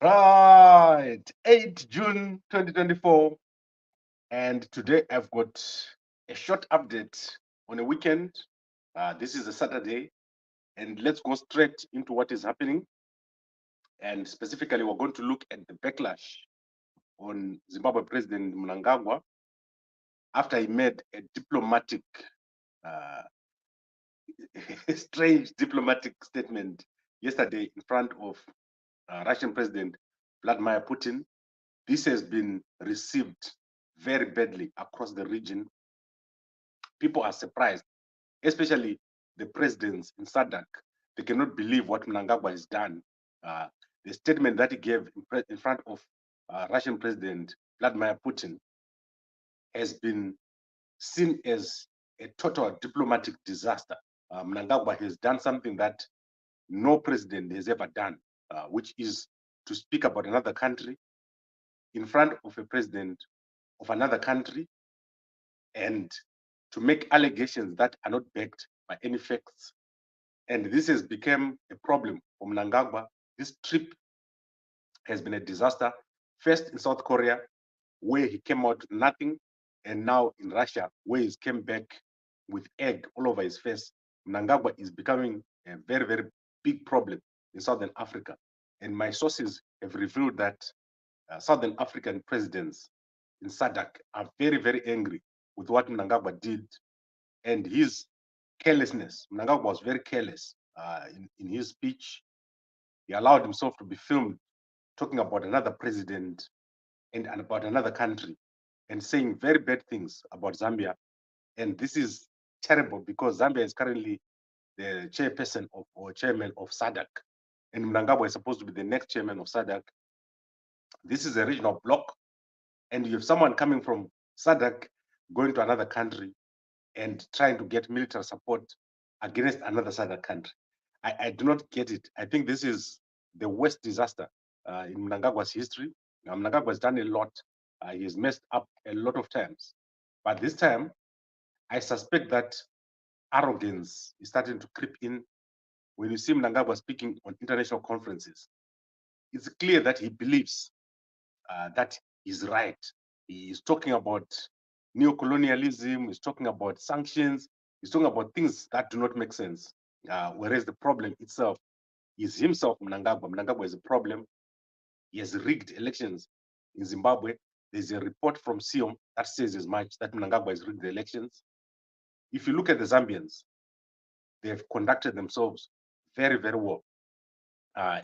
Right, 8 June 2024, and today I've got a short update on a weekend. This is a Saturday, and let's go straight into what is happening. And specifically, we're going to look at the backlash on Zimbabwe President Mnangagwa after he made a diplomatic, uh, strange diplomatic statement yesterday in front of Russian President Vladimir Putin. This has been received very badly across the region. People are surprised, especially the presidents in SADC. They cannot believe what Mnangagwa has done. The statement that he gave in front of Russian President Vladimir Putin has been seen as a total diplomatic disaster. Mnangagwa has done something that no president has ever done, which is to speak about another country in front of a president of another country and to make allegations that are not backed by any facts. And this has become a problem for Mnangagwa. This trip has been a disaster. First in South Korea, where he came out with nothing, and now in Russia, where he came back with egg all over his face. Mnangagwa is becoming a very, very big problem in Southern Africa. And my sources have revealed that Southern African presidents in SADC are very, very angry with what Mnangagwa did and his carelessness. Mnangagwa was very careless in his speech. He allowed himself to be filmed talking about another president and about another country and saying very bad things about Zambia. And this is terrible because Zambia is currently the chairperson or chairman of SADC. And Mnangagwa is supposed to be the next chairman of SADC. This is a regional bloc. And you have someone coming from SADC going to another country and trying to get military support against another SADC country. I do not get it. I think this is the worst disaster in Mnangagwa's history. Mnangagwa has done a lot. He has messed up a lot of times. But this time, I suspect that arrogance is starting to creep in. When you see Mnangagwa speaking on international conferences, it's clear that he believes that he's right. He is talking about neocolonialism, he's talking about sanctions, he's talking about things that do not make sense. Whereas the problem itself is himself, Mnangagwa. Mnangagwa is a problem. He has rigged elections in Zimbabwe. There's a report from SEOM that says as much, that Mnangagwa has rigged the elections. If you look at the Zambians, they've conducted themselves very, very well,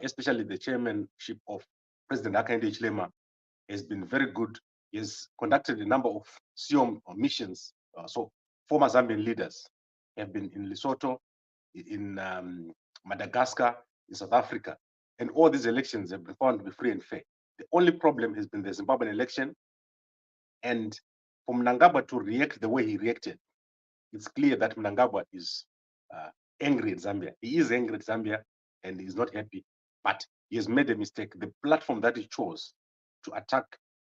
especially the chairmanship of President Hakainde Hichilema has been very good. He has conducted a number of SEOM missions. So former Zambian leaders have been in Lesotho, in Madagascar, in South Africa, and all these elections have been found to be free and fair. The only problem has been the Zimbabwean election, and for Mnangagwa to react the way he reacted, it's clear that Mnangagwa is angry at Zambia. He is angry at Zambia, and he's not happy, but he has made a mistake. The platform that he chose to attack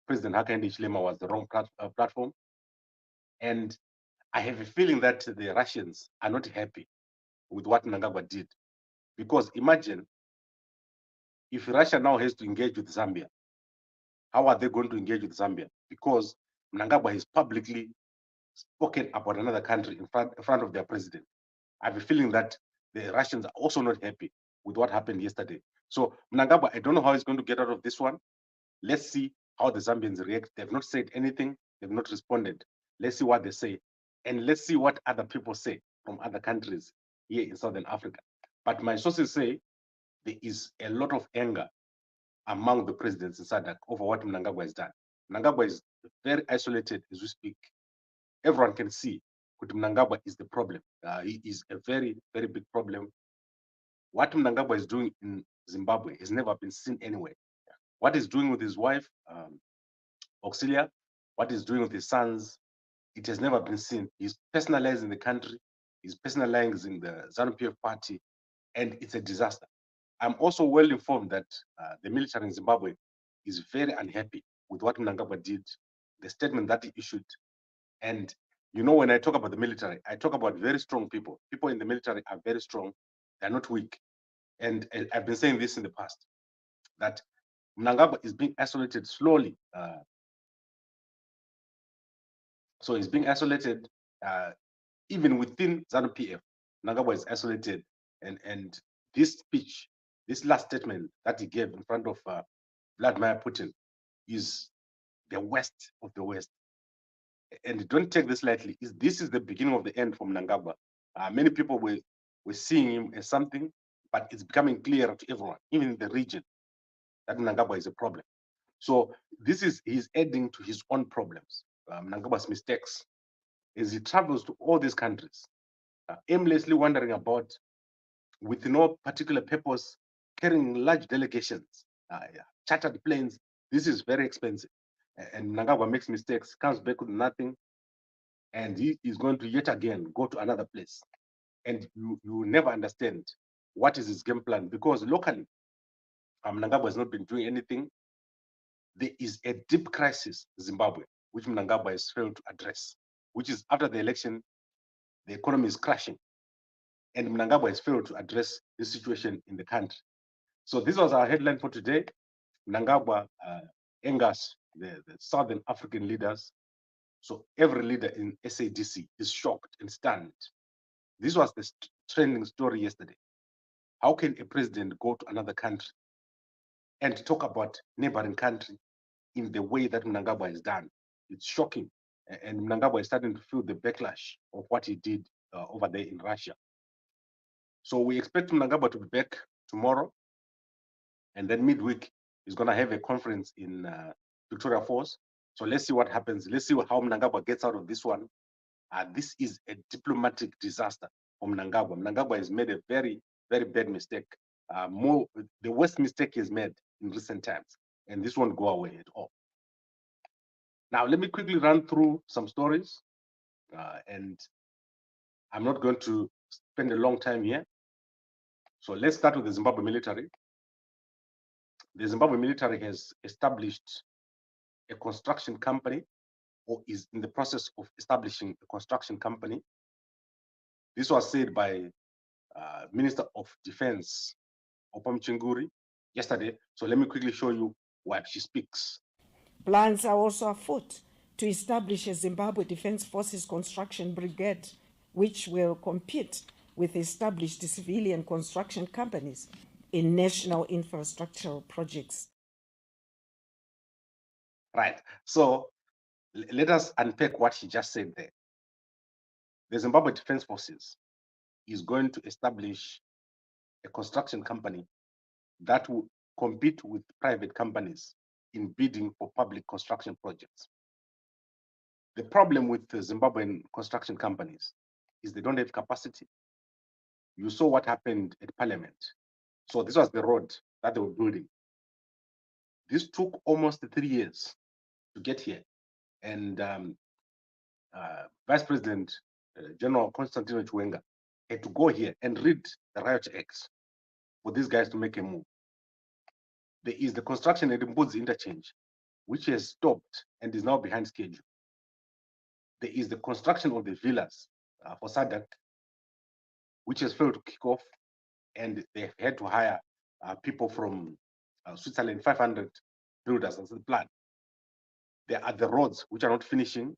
President Hakainde Hichilema was the wrong platform. And I have a feeling that the Russians are not happy with what Mnangagwa did. Because imagine if Russia now has to engage with Zambia, how are they going to engage with Zambia? Because Mnangagwa has publicly spoken about another country in front of their president. I have a feeling that the Russians are also not happy with what happened yesterday. So Mnangagwa, I don't know how he's going to get out of this one. Let's see how the Zambians react. They've not said anything. They've not responded. Let's see what they say. And let's see what other people say from other countries here in Southern Africa. But my sources say there is a lot of anger among the presidents in SADC over what Mnangagwa has done. Mnangagwa is very isolated as we speak. Everyone can see that Mnangagwa is the problem. He is a very, very big problem. What Mnangagwa is doing in Zimbabwe has never been seen anywhere. What he's doing with his wife, Auxilia, what he's doing with his sons, it has never been seen. He's personalizing the country, he's personalizing the ZANU-PF party, and it's a disaster. I'm also well informed that the military in Zimbabwe is very unhappy with what Mnangagwa did, the statement that he issued. And you know, when I talk about the military, I talk about very strong people. People in the military are very strong, they're not weak. And I've been saying this in the past, that Mnangagwa is being isolated slowly. So he's being isolated even within ZANU-PF. Mnangagwa is isolated, and this speech, this last statement that he gave in front of Vladimir Putin is the worst of the worst. And don't take this lightly. This is the beginning of the end for Mnangagwa. Many people were seeing him as something, but it's becoming clearer to everyone, even in the region, that Mnangagwa is a problem. So he's adding to his own problems, Mnangagwa's mistakes, as he travels to all these countries, aimlessly wandering about with no particular purpose, carrying large delegations, chartered planes. This is very expensive. And Mnangagwa makes mistakes, comes back with nothing, and he is going to yet again go to another place. And you never understand what is his game plan, because locally, Mnangagwa has not been doing anything. There is a deep crisis in Zimbabwe, which Mnangagwa has failed to address, which is after the election, the economy is crashing. And Mnangagwa has failed to address this situation in the country. So this was our headline for today. Mnangagwa angers the Southern African leaders. So every leader in SADC is shocked and stunned. This was the trending story yesterday. How can a president go to another country and talk about neighboring country in the way that Mnangagwa has done? It's shocking. And Mnangagwa is starting to feel the backlash of what he did over there in Russia. So we expect Mnangagwa to be back tomorrow. And then midweek, he's going to have a conference in Victoria Falls. So let's see what happens. Let's see how Mnangagwa gets out of this one. This is a diplomatic disaster for Mnangagwa. Mnangagwa has made a very, very bad mistake. The worst mistake he's made in recent times. And this won't go away at all. Now, let me quickly run through some stories. And I'm not going to spend a long time here. So let's start with the Zimbabwe military. The Zimbabwe military has established a construction company, or is in the process of establishing a construction company. This was said by Minister of Defense, Opam Chinguri, yesterday. So let me quickly show you what she speaks. Plans are also afoot to establish a Zimbabwe Defense Forces Construction Brigade, which will compete with established civilian construction companies in national infrastructural projects. Right. So let us unpack what she just said there. The Zimbabwe Defense Forces is going to establish a construction company that will compete with private companies in bidding for public construction projects. The problem with the Zimbabwean construction companies is they don't have capacity. You saw what happened at Parliament. So this was the road that they were building. This took almost 3 years to get here. And Vice President General Constantino Chiwenga had to go here and read the Riot Act for these guys to make a move. There is the construction at Mbudzi interchange, which has stopped and is now behind schedule. There is the construction of the villas for SADC, which has failed to kick off, and they had to hire people from Switzerland, 500 builders as the plan. There are the roads which are not finishing.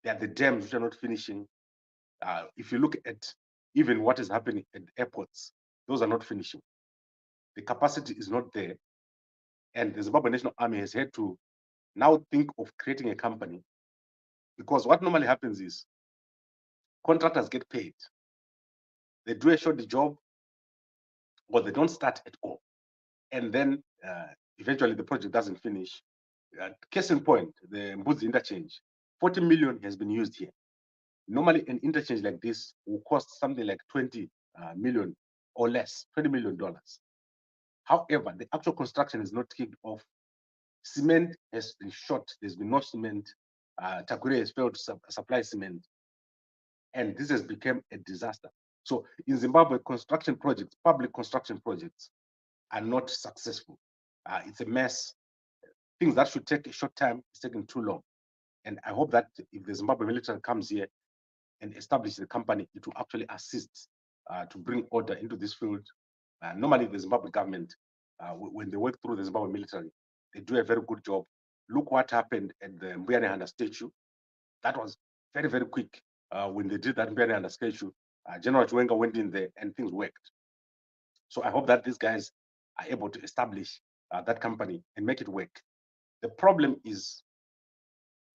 There are the dams which are not finishing. If you look at even what is happening at airports, those are not finishing. The capacity is not there. And the Zimbabwe National Army has had to now think of creating a company, because what normally happens is contractors get paid. They do a short job, or they don't start at all. And then eventually the project doesn't finish. Case in point, the Mbudzi interchange, 40 million has been used here. Normally an interchange like this will cost something like 20 million or less, $20 million. However, the actual construction is not kicked off. Cement has been short. There's been no cement. Takure has failed to supply cement. And this has become a disaster. So in Zimbabwe, construction projects, public construction projects, are not successful. It's a mess. Things that should take a short time is taking too long. And I hope that if the Zimbabwe military comes here and establishes the company, it will actually assist to bring order into this field. Normally, the Zimbabwe government when they work through the Zimbabwe military, they do a very good job. Look what happened at the Mbuyane statue. That was very, very quick. When they did that Mbuyane statue, General Chiwenga went in there and things worked. So I hope that these guys are able to establish that company and make it work. The problem is,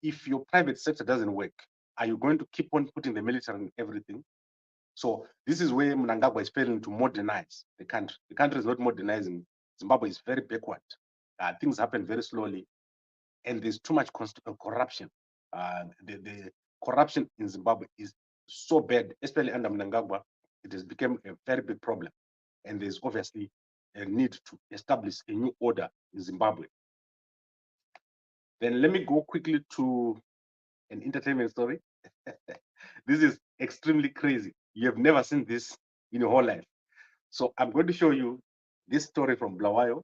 if your private sector doesn't work, are you going to keep on putting the military in everything? So this is where Mnangagwa is failing to modernize the country. The country is not modernizing. Zimbabwe is very backward. Things happen very slowly, and there's too much corruption. The corruption in Zimbabwe is so bad, especially under Mnangagwa. It has become a very big problem, and there's obviously a need to establish a new order in Zimbabwe. Then let me go quickly to an entertainment story. This is extremely crazy. You have never seen this in your whole life. So I'm going to show you this story from Bulawayo.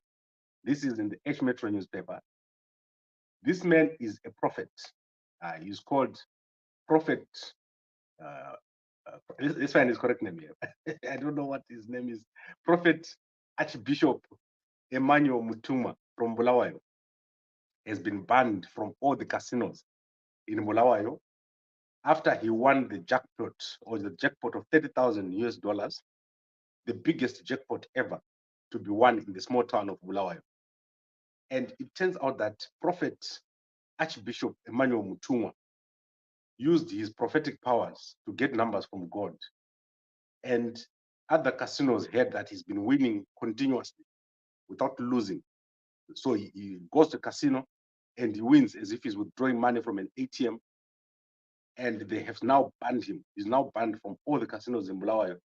This is in the H Metro newspaper. This man is a prophet. He's called Prophet. Let's find his correct name here. I don't know what his name is. Prophet Archbishop Emmanuel Mutuma from Bulawayo has been banned from all the casinos in Bulawayo after he won the jackpot, or the jackpot of 30,000 US dollars, the biggest jackpot ever to be won in the small town of Bulawayo. And it turns out that Prophet Archbishop Emmanuel Mutuma used his prophetic powers to get numbers from God. And other casinos heard that he's been winning continuously without losing. So he goes to casino and he wins as if he's withdrawing money from an ATM. And they have now banned him. He's now banned from all the casinos in Bulawayo.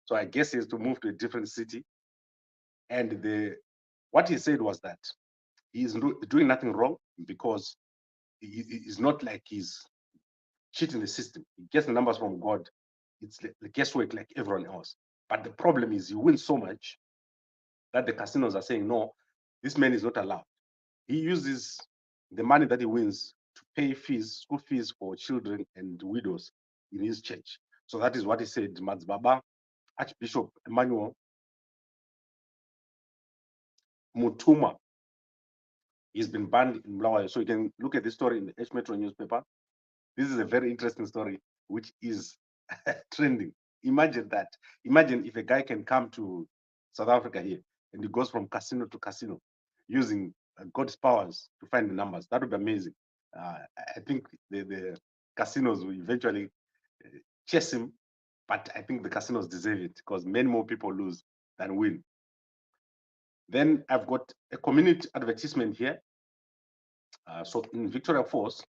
So I guess he has to move to a different city. And what he said was that he is doing nothing wrong, because it's not like he's cheating the system. He gets the numbers from God. It's the guesswork like everyone else. But the problem is he wins so much that the casinos are saying, no, this man is not allowed. He uses the money that he wins to pay fees, school fees for children and widows in his church. So that is what he said. Mazbaba, Archbishop Emmanuel Mutuma, he's been banned in Bulawayo. So you can look at this story in the H Metro newspaper. This is a very interesting story, which is trending. Imagine that. Imagine if a guy can come to South Africa here and he goes from casino to casino using God's powers to find the numbers. That would be amazing. I think the casinos will eventually chase him, but I think the casinos deserve it, because many more people lose than win. Then I've got a community advertisement here. So in Victoria Falls,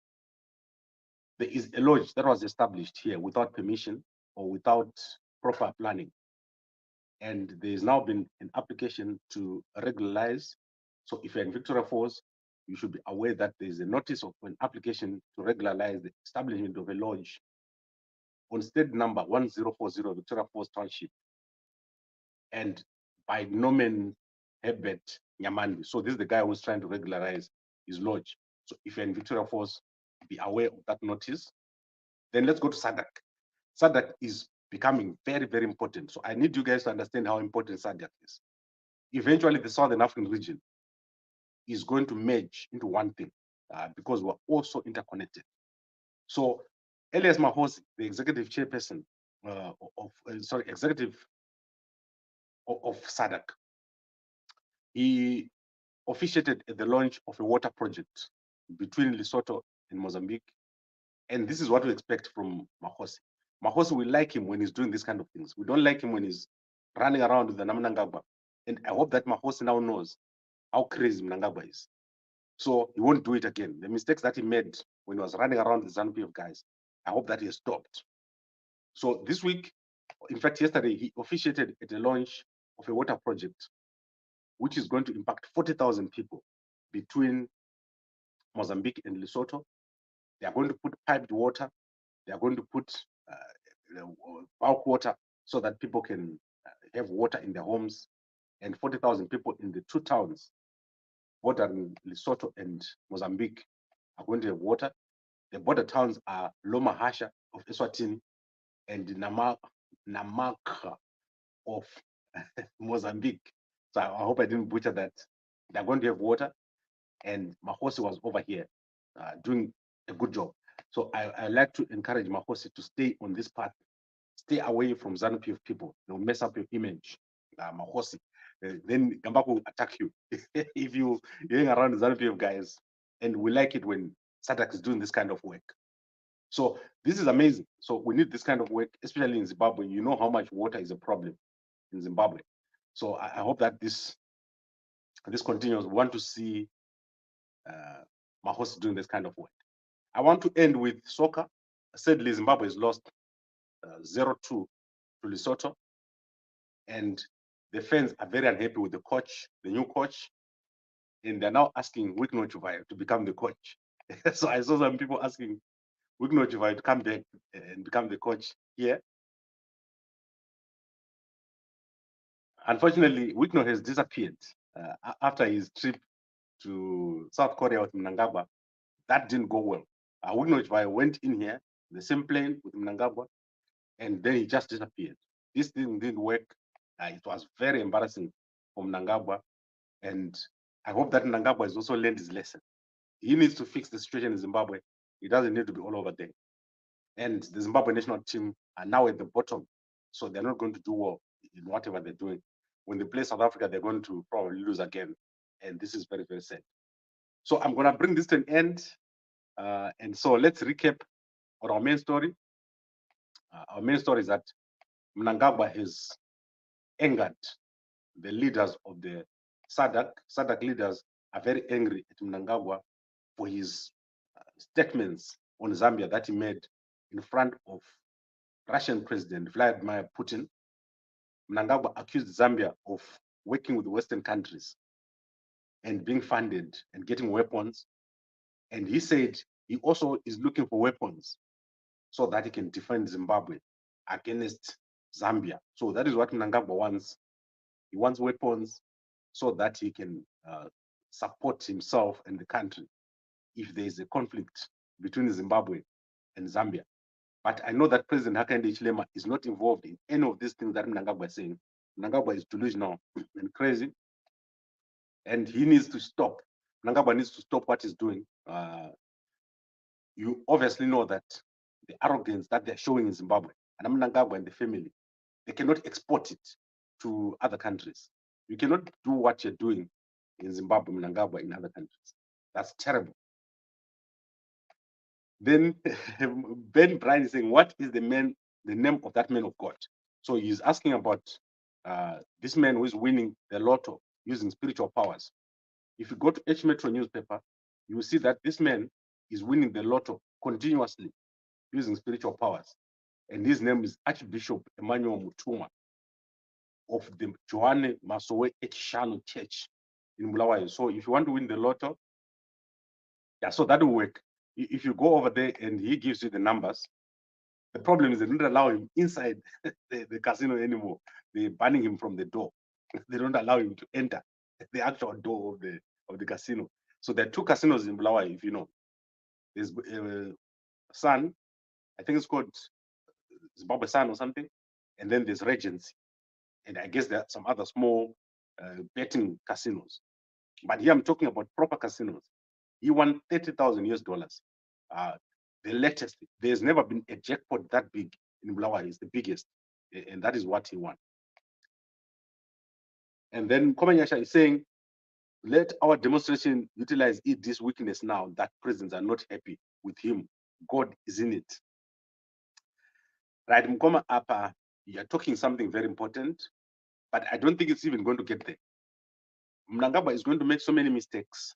there is a lodge that was established here without permission or without proper planning. And there's now been an application to regularize. So if you're in Victoria Falls, you should be aware that there's a notice of an application to regularize the establishment of a lodge on state number 1040 Victoria Falls Township, and by Norman Herbert Nyamandi. So this is the guy who's trying to regularize his lodge. So if you're in Victoria Falls, be aware of that notice. Then let's go to SADC. SADC is becoming very, very important. So I need you guys to understand how important SADC is. Eventually, the Southern African region is going to merge into one thing, because we're also interconnected. So Elias Mahosi, the executive chairperson executive of SADC, he officiated at the launch of a water project between Lesotho and Mozambique. And this is what we expect from Mahosi. Mahosi, we like him when he's doing these kind of things. We don't like him when he's running around with the Mnangagwa. And I hope that Mahosi now knows how crazy Mnangagwa is. So he won't do it again. The mistakes that he made when he was running around the ZANU-PF guys, I hope that he has stopped. So this week, in fact, yesterday, he officiated at the launch of a water project, which is going to impact 40,000 people between Mozambique and Lesotho. They are going to put piped water. They are going to put bulk water so that people can have water in their homes. And 40,000 people in the two towns, bordering Lesotho and Mozambique, are going to have water. The border towns are Loma Hasha of Eswatini and Namaka of Mozambique. So I hope I didn't butcher that. They're going to have water, and Mahosi was over here doing a good job. So I like to encourage Mahosi to stay on this path. Stay away from ZANU-PF people. They'll mess up your image, Mahosi. Then Gambakwe will attack you if you hang around the ZANU-PF guys. And we like it when SADC is doing this kind of work. So this is amazing. So we need this kind of work, especially in Zimbabwe. You know how much water is a problem in Zimbabwe. So I hope that this continues. We want to see Mahosi doing this kind of work. I want to end with soccer. Sadly, Zimbabwe has lost 0-2 to Lesotho, and the fans are very unhappy with the coach, the new coach, and they're now asking Wikno Chuvai to become the coach. So I saw some people asking Wikno Chuvai to come back and become the coach here. Unfortunately, Wikno has disappeared after his trip to South Korea with Mnangagwa. That didn't go well. Wikno Chuvai went in here, the same plane with Mnangagwa, and then he just disappeared. This thing didn't work. It was very embarrassing for Mnangagwa, and I hope that Mnangagwa has also learned his lesson. He needs to fix the situation in Zimbabwe. He doesn't need to be all over there. And the Zimbabwe national team are now at the bottom, so they're not going to do well in whatever they're doing. When they play South Africa, they're going to probably lose again, and this is very, very sad. So I'm going to bring this to an end, and so let's recap on our main story. Our main story is that Mnangagwa has angered the leaders of the SADC. SADC leaders are very angry at Mnangagwa for his statements on Zambia that he made in front of Russian President Vladimir Putin. Mnangagwa accused Zambia of working with Western countries and being funded and getting weapons. And he said he also is looking for weapons so that he can defend Zimbabwe against Zambia. So that is what Mnangagwa wants. He wants weapons so that he can support himself and the country if there is a conflict between Zimbabwe and Zambia. But I know that President Hakainde Hichilema is not involved in any of these things that Mnangagwa is saying. Mnangagwa is delusional and crazy, and he needs to stop. Mnangagwa needs to stop what he's doing. You obviously know that the arrogance that they're showing in Zimbabwe, and Mnangagwa and the family, they cannot export it to other countries. You cannot do what you're doing in Zimbabwe, Mnangagwa, in other countries. That's terrible. Then Ben Bryan is saying, what is the name of that man of God? So he's asking about this man who is winning the lotto using spiritual powers. If you go to H Metro newspaper, you will see that this man is winning the lotto continuously using spiritual powers. And his name is Archbishop Emmanuel Mutumwa of the Johanne Masowe Echishano Church in Bulawayo. So if you want to win the lotto, yeah, so that will work. If you go over there and he gives you the numbers, the problem is they don't allow him inside the casino anymore. They're banning him from the door. They don't allow him to enter the actual door of the casino. So there are two casinos in Bulawayo, if you know. There's Sun, I think it's called Zimbabwe Sun or something, and then there's Regency. And I guess there are some other small betting casinos. But here I'm talking about proper casinos. He won $30,000 US. The latest, there's never been a jackpot that big in Bulawayo. It's the biggest, and that is what he won. And then Komanyasha is saying, let our demonstration utilize this weakness now that presidents are not happy with him. God is in it. Right, Mkoma Apa, you're talking something very important, but I don't think it's even going to get there. Mnangagwa is going to make so many mistakes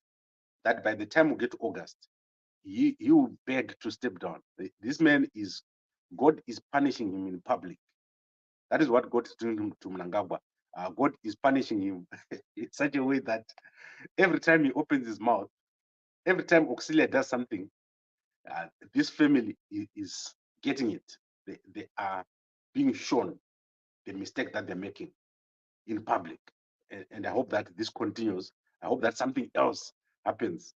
that by the time we get to August, he will beg to step down. This man is, God is punishing him in public. That is what God is doing to Mnangagwa. God is punishing him in such a way that every time he opens his mouth, every time Auxilia does something, this family is getting it. They are being shown the mistake that they're making in public. And I hope that this continues. I hope that something else happens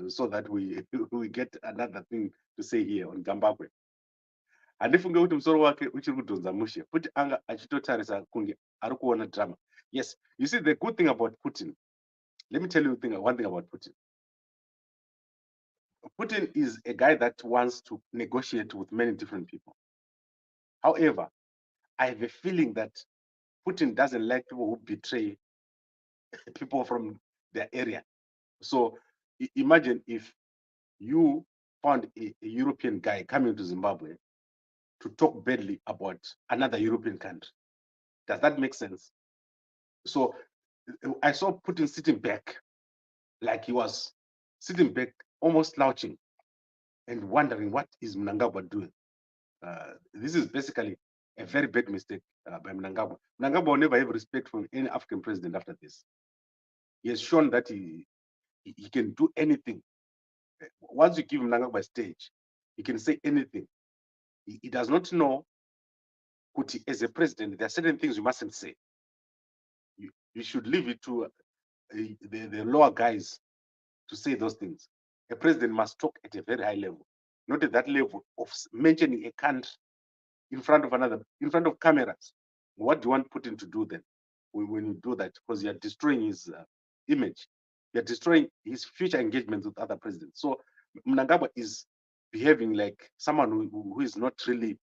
so that we get another thing to say here on Gambakwe. Handifunge kuti musoro wake uchiri kudhonza mushe kuti anga achitotarisa kunge ari kuona drama. Yes, you see, the good thing about Putin, let me tell you one thing about Putin. Putin is a guy that wants to negotiate with many different people. However, I have a feeling that Putin doesn't like people who betray people from their area. So imagine if you found a European guy coming to Zimbabwe to talk badly about another European country. Does that make sense? So I saw Putin sitting back, like he was sitting back, almost slouching and wondering, what is Mnangagwa doing? This is basically a very bad mistake by Mnangagwa. Mnangagwa will never have respect for any African president after this. He has shown that he can do anything. Once you give Mnangagwa a stage, he can say anything. He does not know, Kuti, as a president, there are certain things you mustn't say. You should leave it to the lower guys to say those things. A president must talk at a very high level, not at that level of mentioning a country in front of another, in front of cameras. What do you want Putin to do then when you do that? Because you're destroying his image. You're destroying his future engagements with other presidents. So Mnangagwa is behaving like someone who is not really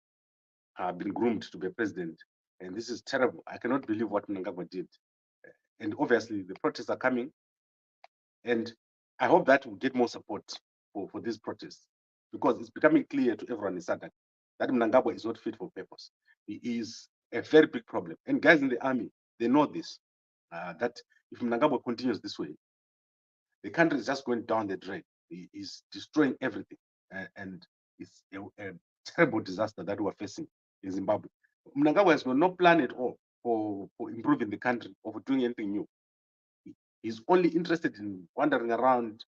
been groomed to be a president. And this is terrible. I cannot believe what Mnangagwa did. And obviously the protests are coming. And I hope that will get more support for these protests, because it's becoming clear to everyone in SADC that Mnangagwa is not fit for purpose. He is a very big problem. And guys in the army, they know this, that if Mnangagwa continues this way, the country is just going down the drain. He is destroying everything. And it's a terrible disaster that we're facing in Zimbabwe. Mnangagwa has got no plan at all for improving the country or for doing anything new. He's only interested in wandering around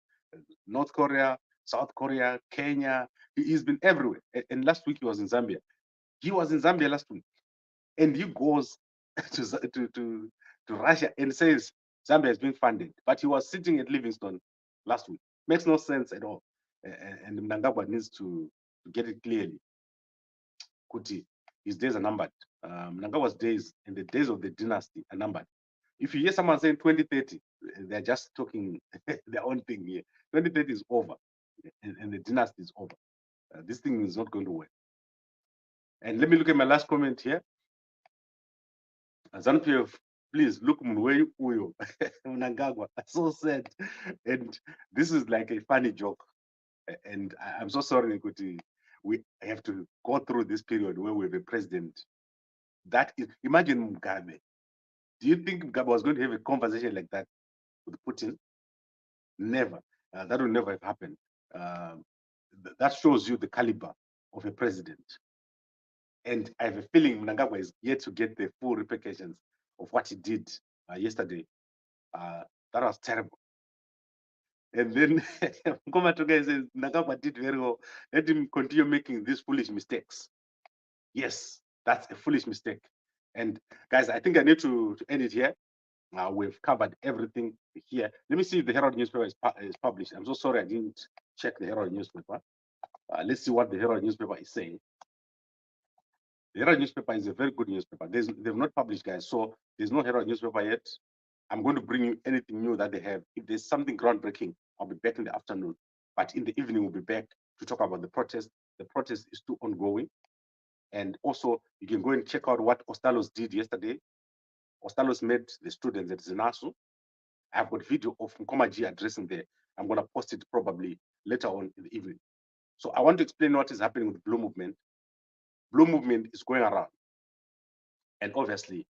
North Korea, South Korea, Kenya. He's been everywhere. And last week he was in Zambia. He was in Zambia last week, and he goes to Russia and says Zambia is being funded. But he was sitting at Livingstone last week. Makes no sense at all. And Mnangagwa needs to get it clearly. Kuti, his days are numbered. Mnangagwa's days and the days of the dynasty are numbered. If you hear someone saying 2030, they're just talking their own thing here. 2030 is over, and the dynasty is over. This thing is not going to work. And let me look at my last comment here. ZANU-PF, please look Mnwe Uyo, Mnangagwa, so sad. And this is like a funny joke. And I'm so sorry, Kuti. We have to go through this period where we have a president. That is, imagine Mugabe. Do you think Mugabe was going to have a conversation like that with Putin? Never. That will never have happened. That shows you the caliber of a president. And I have a feeling Mnangagwa is yet to get the full repercussions of what he did yesterday. That was terrible. And then Mkomatoga says Mnangagwa did very well. Let him continue making these foolish mistakes. Yes, that's a foolish mistake. And guys, I think I need to end it here. We've covered everything here. Let me see if the Herald newspaper is published. I'm so sorry I didn't check the Herald newspaper. Let's see what the Herald newspaper is saying. The Herald newspaper is a very good newspaper. They've not published, guys, so there's no Herald newspaper yet. I'm going to bring you anything new that they have. If there's something groundbreaking, I'll be back in the afternoon. But in the evening, we'll be back to talk about the protest. The protest is still ongoing. And also, you can go and check out what Ostalos did yesterday. Ostalos met the students at Zinasu. I've got video of Nkomaji addressing there. I'm going to post it probably later on in the evening. So I want to explain what is happening with the Blue Movement. Blue Movement is going around. And obviously,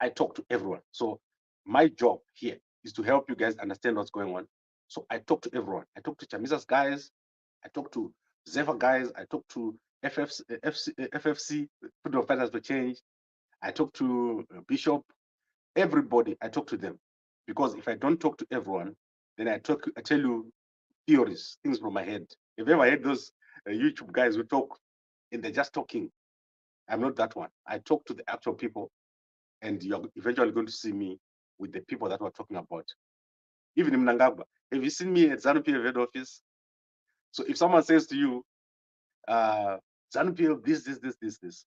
I talk to everyone. So my job here is to help you guys understand what's going on. So I talk to everyone. I talk to Chamisa's guys. I talk to Zephyr guys. I talk to FFC, Freedom of Fighters for Change. I talk to Bishop. Everybody, I talk to them. Because if I don't talk to everyone, then I tell you theories, things from my head. If you ever heard those YouTube guys who talk and they're just talking, I'm not that one. I talk to the actual people, and you're eventually going to see me with the people that we're talking about. Even in Mnangagwa, have you seen me at ZANU-PF head office? So if someone says to you, ZANU-PF, this,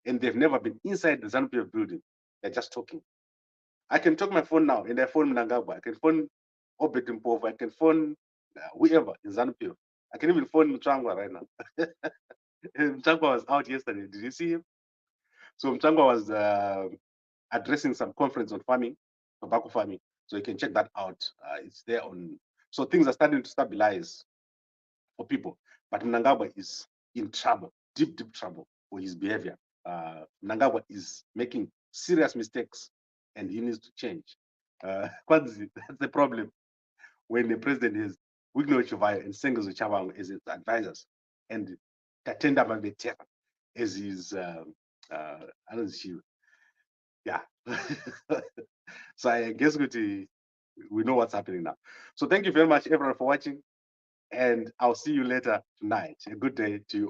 and they've never been inside the ZANU-PF building, they're just talking. I can talk my phone now, and I phone Mnangagwa. I can phone Obet Mpofu. I can phone whoever in ZANU-PF. I can even phone Mnangagwa right now. Mnangagwa was out yesterday. Did you see him? So Mnangagwa was addressing some conference on farming, tobacco farming. So you can check that out. It's there on. So things are starting to stabilize for people. But Mnangagwa is in trouble, deep, deep trouble for his behavior. Mnangagwa is making serious mistakes, and he needs to change. That's the problem when the president has Wigno Chuvaya and Sengozo Chavang as his advisors, and Tatenda Mambetera as his yeah. So I guess we know what's happening now. So thank you very much, everyone, for watching, and I'll see you later tonight. A good day to you.